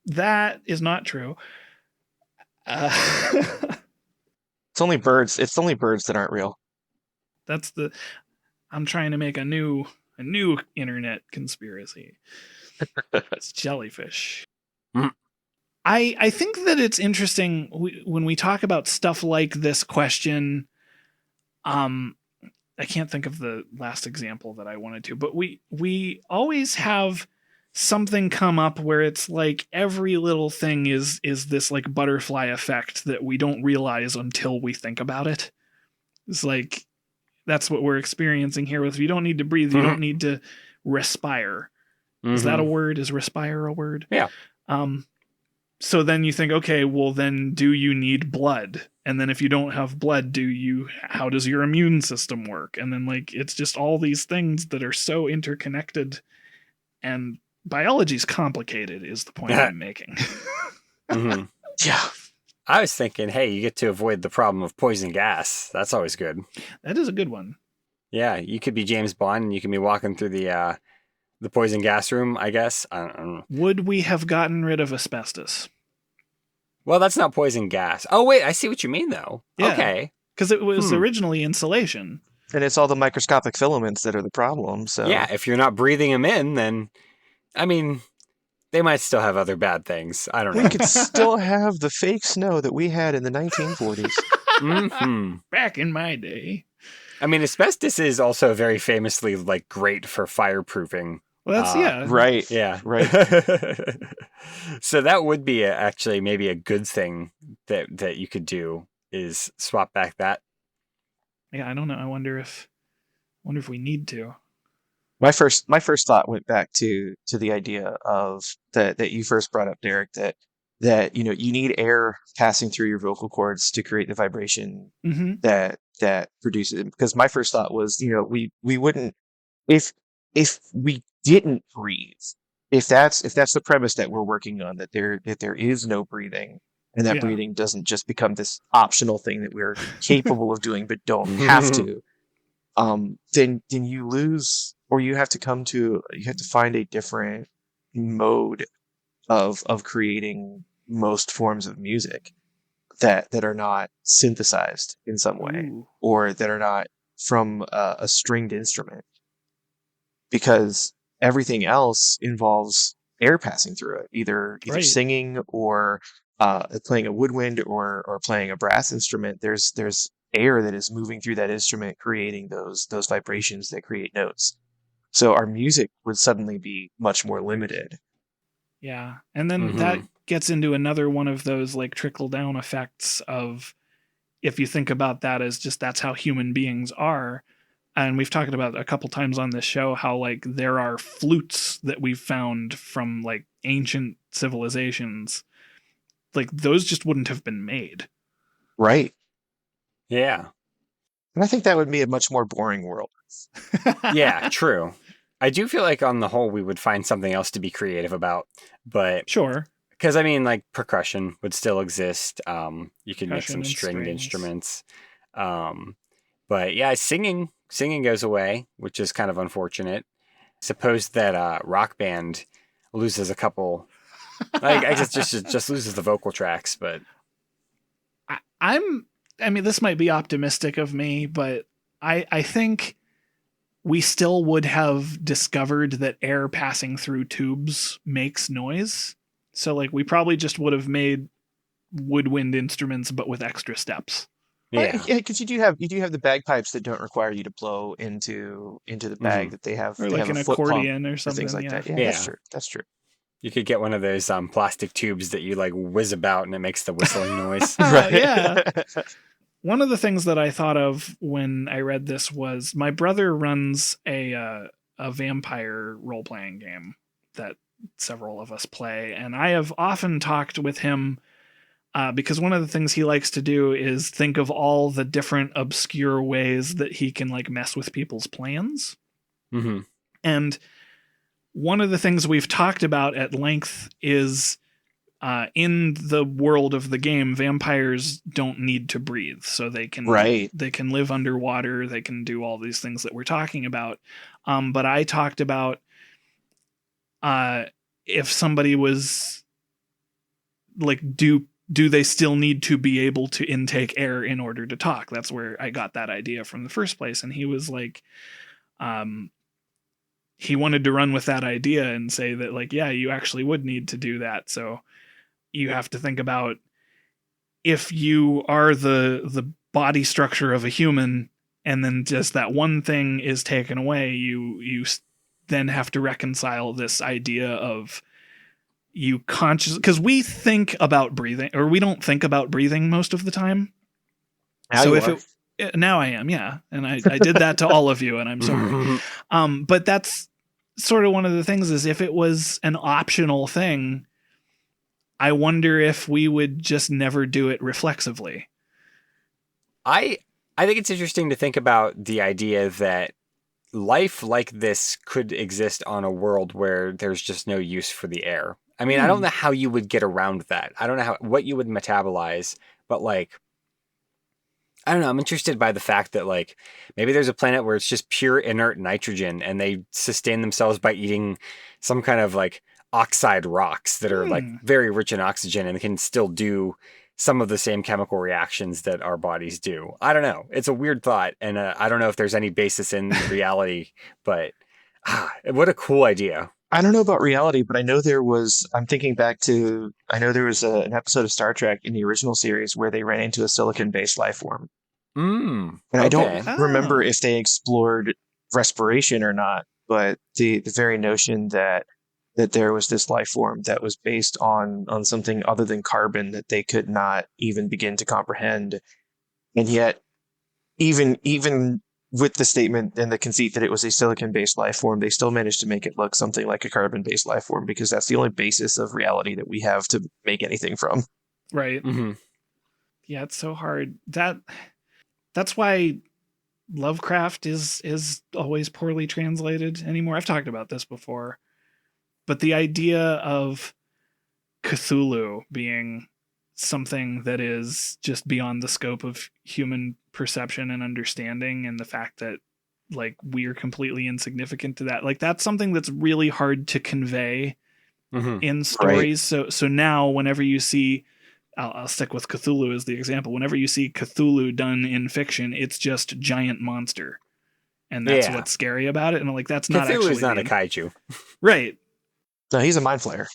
That is not true. it's only birds. It's only birds that aren't real. I'm trying to make a new internet conspiracy. It's jellyfish. Mm. I think that it's interesting when we talk about stuff like this question. I can't think of the last example that I wanted to, but we always have something come up where it's like every little thing is this like butterfly effect that we don't realize until we think about it. It's like that's what we're experiencing here with you don't need to breathe, you don't need to respire. Is that a word? Is respire a word? Yeah. So then you think, okay, well then do you need blood? And then if you don't have blood, how does your immune system work? And then like it's just all these things that are so interconnected, and biology's complicated is the point I'm making. Mm-hmm. Yeah. I was thinking, hey, you get to avoid the problem of poison gas. That's always good. That is a good one. Yeah, you could be James Bond and you can be walking through the poison gas room, I guess. I don't know. Would we have gotten rid of asbestos? Well, that's not poison gas. Oh, wait, I see what you mean, though. Yeah. Okay. Because it was originally insulation. And it's all the microscopic filaments that are the problem. So Yeah, if you're not breathing them in, then, I mean, they might still have other bad things. I don't know. we could still have the fake snow that we had in the 1940s. Mm-hmm. Back in my day. I mean, asbestos is also very famously like great for fireproofing. Well, that's yeah. Right. Yeah. Right. So that would be actually maybe a good thing that you could do is swap back that. Yeah, I don't know. I wonder if we need to. My first thought went back to the idea of that you first brought up, Derek, that you need air passing through your vocal cords to create the vibration Mm-hmm. that produces it. Because my first thought was, we wouldn't if we didn't breathe, if that's the premise that we're working on, that there is no breathing, and that breathing doesn't just become this optional thing that we're capable of doing but don't have to, then you lose, or you have to find a different mode of creating most forms of music that are not synthesized in some way. Ooh. Or that are not from a stringed instrument, because everything else involves air passing through it, either Right. singing or playing a woodwind or playing a brass instrument. There's air that is moving through that instrument, creating those vibrations that create notes. So our music would suddenly be much more limited. Yeah. And then that gets into another one of those like trickle down effects of, if you think about that as just that's how human beings are. And we've talked about a couple times on this show how like there are flutes that we've found from like ancient civilizations. Like those just wouldn't have been made. Right. Yeah. And I think that would be a much more boring world. Yeah, true. I do feel like on the whole we would find something else to be creative about, but Sure. because I mean, like percussion would still exist. You could make Percussion some and stringed strings. instruments. But yeah, singing goes away, which is kind of unfortunate. Suppose that Rock Band loses a couple. I guess just loses the vocal tracks, but I mean, this might be optimistic of me, but I think we still would have discovered that air passing through tubes makes noise. So like we probably just would have made woodwind instruments, but with extra steps. yeah. Because you do have the bagpipes that don't require you to blow into the bag. That they have Or they like have an a foot pump accordion or or something. things like Yeah. that. Yeah, Yeah. that's true. That's true. You could get one of those plastic tubes that you like whiz about and it makes the whistling noise. Yeah. One of the things that I thought of when I read this was my brother runs a vampire role playing game that several of us play, and I have often talked with him because one of the things he likes to do is think of all the different obscure ways that he can like mess with people's plans. Mm-hmm. And one of the things we've talked about at length is in the world of the game, vampires don't need to breathe, so they can live underwater. They can do all these things that we're talking about. But I talked about if somebody was like, do they still need to be able to intake air in order to talk? That's where I got that idea from the first place. And he was like, he wanted to run with that idea and say that like, yeah, you actually would need to do that. So you have to think about if you are the body structure of a human and then just that one thing is taken away, you then have to reconcile this idea of you conscious, because we think about breathing, or we don't think about breathing most of the time. Now So you if are. now I am, yeah, and I did that to all of you, and I'm sorry. But that's sort of one of the things is if it was an optional thing, I wonder if we would just never do it reflexively. I think it's interesting to think about the idea that life like this could exist on a world where there's just no use for the air. I mean, I don't know how you would get around that. I don't know what you would metabolize, but like, I don't know. I'm interested by the fact that like maybe there's a planet where it's just pure inert nitrogen and they sustain themselves by eating some kind of like oxide rocks that are like very rich in oxygen and can still do some of the same chemical reactions that our bodies do. I don't know. It's a weird thought, and I don't know if there's any basis in reality, but what a cool idea. I don't know about reality, but I know I'm thinking back to, I know there was an episode of Star Trek in the original series where they ran into a silicon-based life form. And I don't remember if they explored respiration or not, but the very notion that there was this life form that was based on something other than carbon that they could not even begin to comprehend. And yet, even with the statement and the conceit that it was a silicon-based life form, they still managed to make it look something like a carbon-based life form because that's the only basis of reality that we have to make anything from. Right. Mm-hmm. Yeah, it's so hard. That's why Lovecraft is always poorly translated anymore. I've talked about this before. But the idea of Cthulhu being something that is just beyond the scope of human perception and understanding, and the fact that like we're completely insignificant to that, like that's something that's really hard to convey in stories. Right. So now whenever you see, I'll stick with Cthulhu as the example. Whenever you see Cthulhu done in fiction, it's just giant monster, and that's what's scary about it. And like that's not Cthulhu's actually not a kaiju, right? No, he's a mind flayer.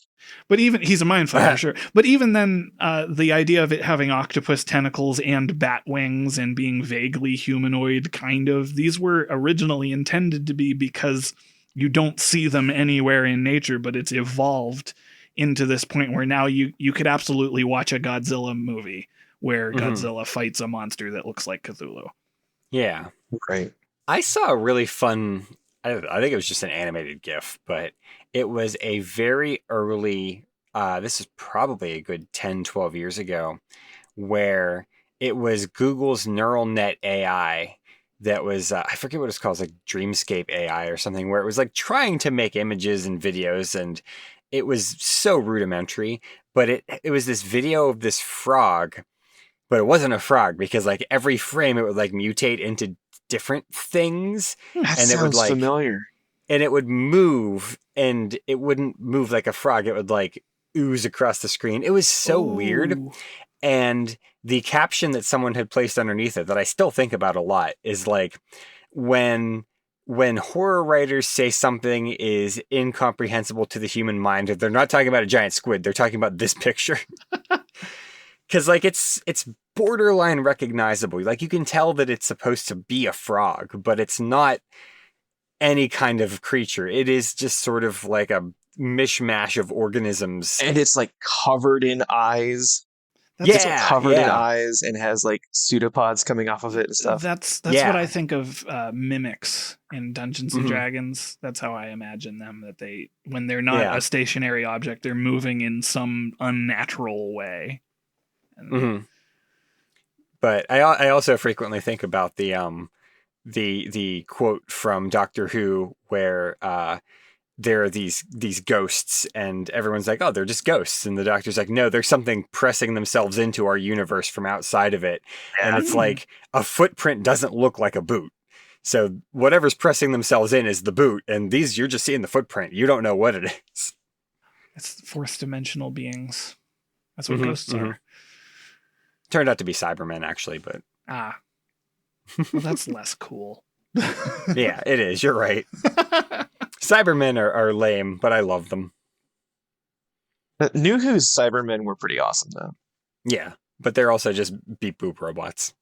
But even he's a mind flayer, sure. But even then, the idea of it having octopus tentacles and bat wings and being vaguely humanoid, kind of, these were originally intended to be because you don't see them anywhere in nature, but it's evolved into this point where now you could absolutely watch a Godzilla movie where Godzilla fights a monster that looks like Cthulhu. Yeah. Right. I saw a really fun, I think it was just an animated GIF, but it was a very early, this is probably a good 10, 12 years ago, where it was Google's neural net AI that was, I forget what it's called, like Dreamscape AI or something, where it was like trying to make images and videos, and it was so rudimentary, but it was this video of this frog, but it wasn't a frog because like every frame it would like mutate into different things, That and it would sounds like familiar. and it would move, and it wouldn't move like a frog. It would like ooze across the screen. It was so weird. Ooh. And the caption that someone had placed underneath it that I still think about a lot is like, when horror writers say something is incomprehensible to the human mind, they're not talking about a giant squid. They're talking about this picture. Because like it's borderline recognizable. Like you can tell that it's supposed to be a frog, but it's not any kind of creature. It is just sort of like a mishmash of organisms. And it's like covered in eyes. That's, It's covered in eyes and has like pseudopods coming off of it and stuff. That's Yeah. what I think of mimics in Dungeons and Mhm. Dragons. That's how I imagine them. That they, when they're not Yeah. a stationary object, they're moving in some unnatural way. And Mhm. But I also frequently think about the quote from Doctor Who where there are these ghosts, and everyone's like, oh, they're just ghosts, and the Doctor's like, no, there's something pressing themselves into our universe from outside of it. And it's like a footprint doesn't look like a boot, so whatever's pressing themselves in is the boot, and these, you're just seeing the footprint, you don't know what it is. it's fourth dimensional beings. That's what Mhm, ghosts are. Turned out to be Cybermen, actually, but Ah, well, that's less cool. yeah, it is, you're right. Cybermen are lame, but I love them. New Who's Cybermen were pretty awesome though. Yeah, but they're also just beep boop robots.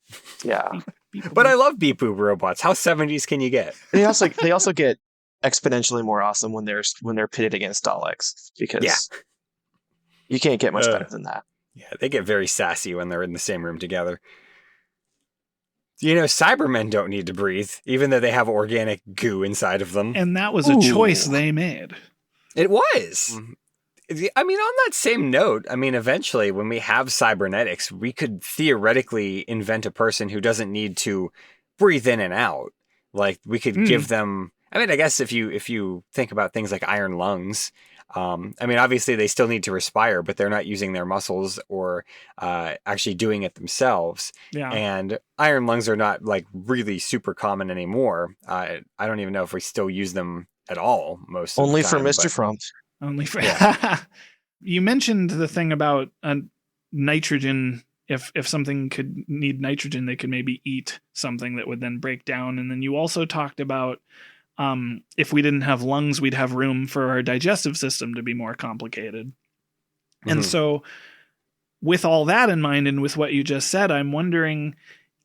Yeah. But I love beep boop robots. How 70s can you get? They also get exponentially more awesome when they're pitted against Daleks, because you can't get much better than that. Yeah, they get very sassy when they're in the same room together. You know, Cybermen don't need to breathe, even though they have organic goo inside of them. And that was a choice they made. It was. I mean, on that same note, I mean, eventually when we have cybernetics, we could theoretically invent a person who doesn't need to breathe in and out. Like we could give them, I mean, I guess if you think about things like iron lungs, I mean, obviously they still need to respire, but they're not using their muscles or actually doing it themselves. Yeah. And iron lungs are not like really super common anymore. I don't even know if we still use them at all. Only of the for time, Mr. but- Frump. Only for You mentioned the thing about nitrogen. If something could need nitrogen, they could maybe eat something that would then break down. And then you also talked about if we didn't have lungs, we'd have room for our digestive system to be more complicated. And so with all that in mind, and with what you just said, I'm wondering,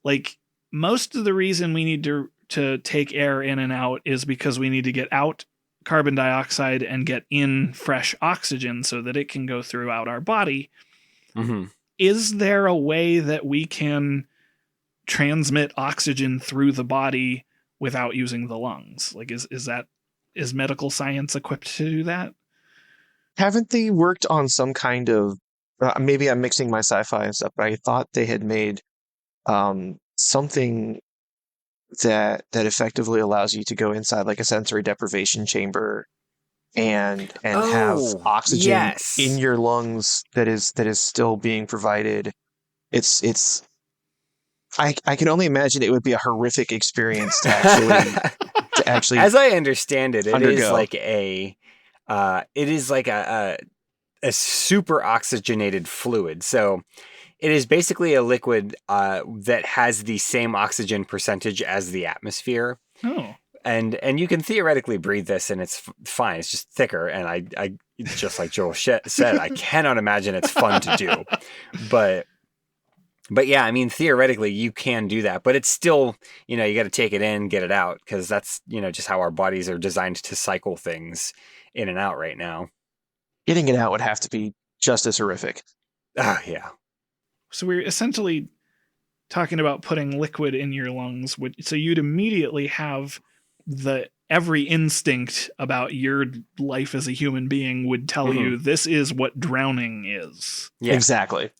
like, most of the reason we need to take air in and out is because we need to get out carbon dioxide and get in fresh oxygen so that it can go throughout our body. Is there a way that we can transmit oxygen through the body without using the lungs? Like, is medical science equipped to do that? Haven't they worked on some kind of, maybe I'm mixing my sci-fi and stuff, but I thought they had made something that effectively allows you to go inside like a sensory deprivation chamber and have oxygen in your lungs that is still being provided. It's I can only imagine it would be a horrific experience to actually As I understand it, it is undergo. like a super oxygenated fluid. So it is basically a liquid that has the same oxygen percentage as the atmosphere. Oh. And you can theoretically breathe this, and it's fine. It's just thicker, and just like Joel said, I cannot imagine it's fun to do. But yeah, I mean, theoretically, you can do that, but it's still, you got to take it in, get it out, because that's, just how our bodies are designed to cycle things in and out right now. Getting it out would have to be just as horrific. Yeah. So we're essentially talking about putting liquid in your lungs. So you'd immediately have every instinct about your life as a human being would tell you this is what drowning is. Yeah. Exactly.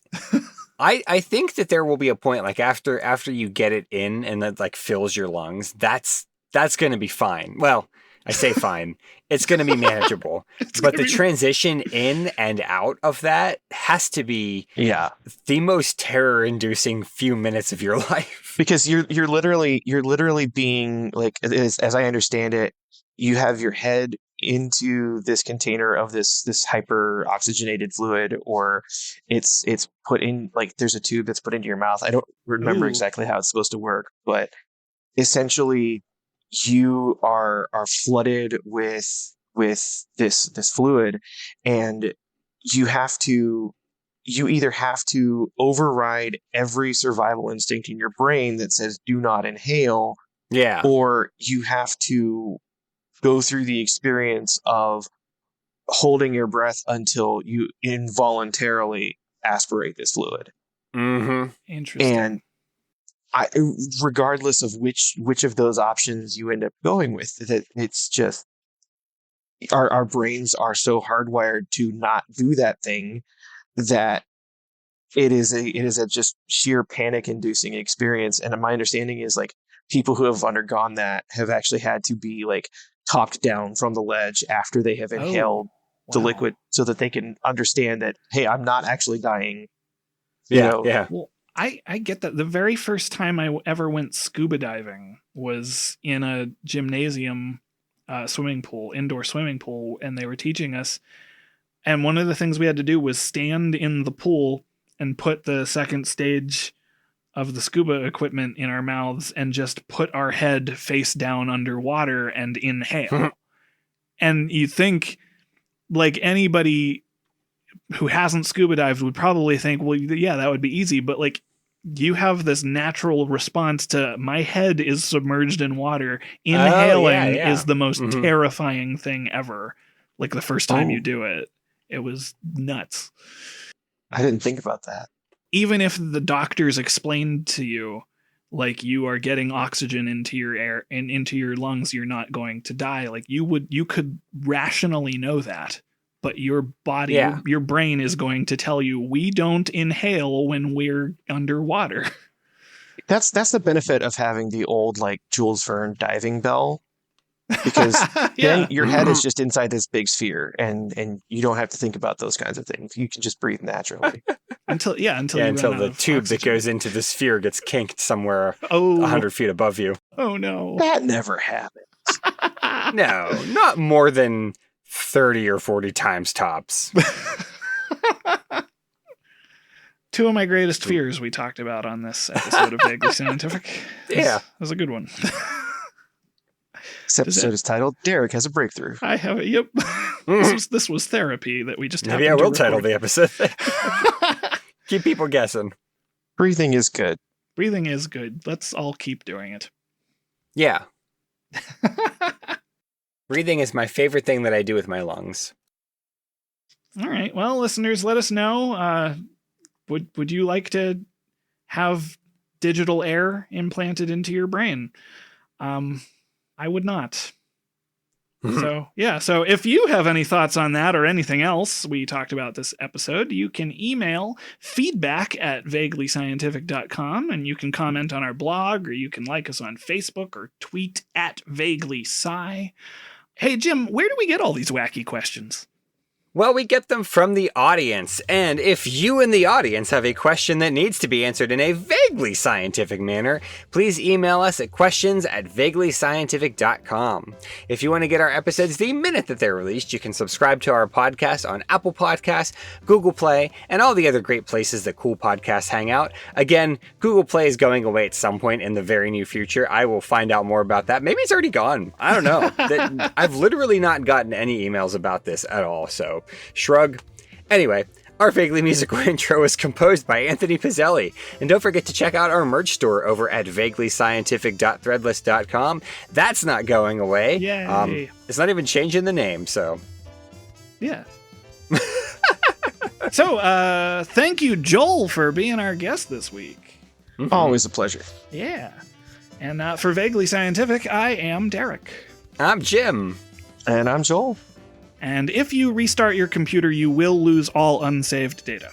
I think that there will be a point, like after you get it in and that like fills your lungs, that's going to be fine. Well, I say fine. It's going to be manageable. But the transition in and out of that has to be the most terror-inducing few minutes of your life. Because you're literally being like, as I understand it, you have your head into this container of this hyper oxygenated fluid, or it's put in, like, there's a tube that's put into your mouth. I don't remember exactly how it's supposed to work, but essentially you are flooded with this fluid, and you either have to override every survival instinct in your brain that says do not inhale, or you have to go through the experience of holding your breath until you involuntarily aspirate this fluid. Mm-hmm. Interesting. And regardless of which of those options you end up going with, that it's just our brains are so hardwired to not do that thing that it is a just sheer panic-inducing experience. And my understanding is, like, people who have undergone that have actually had to be, like, talked down from the ledge after they have inhaled the liquid, so that they can understand that, hey, I'm not actually dying. Yeah. Well, I get that. The very first time I ever went scuba diving was in a gymnasium swimming pool, indoor swimming pool, and they were teaching us. And one of the things we had to do was stand in the pool and put the second stage of the scuba equipment in our mouths and just put our head face down underwater and inhale. And you think, like, anybody who hasn't scuba dived would probably think, well, yeah, that would be easy. But, like, you have this natural response to, my head is submerged in water. Inhaling is the most terrifying thing ever. Like, the first time you do it, it was nuts. I didn't think about that. Even if the doctors explained to you, like, you are getting oxygen into your air and into your lungs, you're not going to die. Like, you could rationally know that, but your body, your brain is going to tell you, we don't inhale when we're underwater. That's the benefit of having the old, like, Jules Verne diving bell, because then your head is just inside this big sphere, and you don't have to think about those kinds of things. You can just breathe naturally. until the tube that goes into the sphere gets kinked somewhere 100 feet above you. Oh no. That never happens. No, not more than 30 or 40 times tops. Two of my greatest fears we talked about on this episode of Vaguely Scientific. That was a good one. This episode is titled "Derek Has a Breakthrough." I have it. Yep. This was therapy that we just maybe I will title the episode. Keep people guessing. Breathing is good. Breathing is good. Let's all keep doing it. Yeah. Breathing is my favorite thing that I do with my lungs. All right. Well, listeners, let us know. Would you like to have digital air implanted into your brain? I would not. So if you have any thoughts on that or anything else we talked about this episode, you can email feedback@vaguelyscientific.com, and you can comment on our blog, or you can like us on Facebook or tweet @vaguelysci. Hey, Jim, where do we get all these wacky questions? Well, we get them from the audience, and if you in the audience have a question that needs to be answered in a vaguely scientific manner, please email us at questions@vaguelyscientific.com. If you want to get our episodes the minute that they're released, you can subscribe to our podcast on Apple Podcasts, Google Play, and all the other great places that cool podcasts hang out. Again, Google Play is going away at some point in the very near future. I will find out more about that. Maybe it's already gone. I don't know. I've literally not gotten any emails about this at all, so so shrug. Anyway, our vaguely musical intro is composed by Anthony Pizzelli. And don't forget to check out our merch store over at vaguelyscientific.threadless.com. That's not going away. Yay. It's not even changing the name, so. Yeah. So, thank you, Joel, for being our guest this week. Mhm. Always a pleasure. Yeah. And for Vaguely Scientific, I am Derek. I'm Jim. And I'm Joel. And if you restart your computer, you will lose all unsaved data.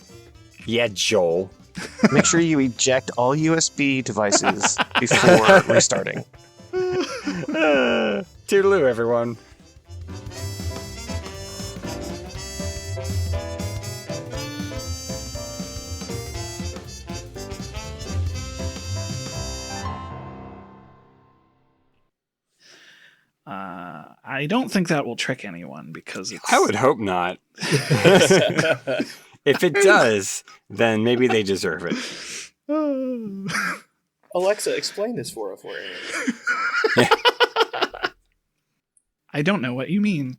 Yeah, Joel. Make sure you eject all USB devices before restarting. Toodaloo, everyone. I don't think that will trick anyone because it's... I would hope not. If it does, then maybe they deserve it. Alexa, explain this for us. I don't know what you mean.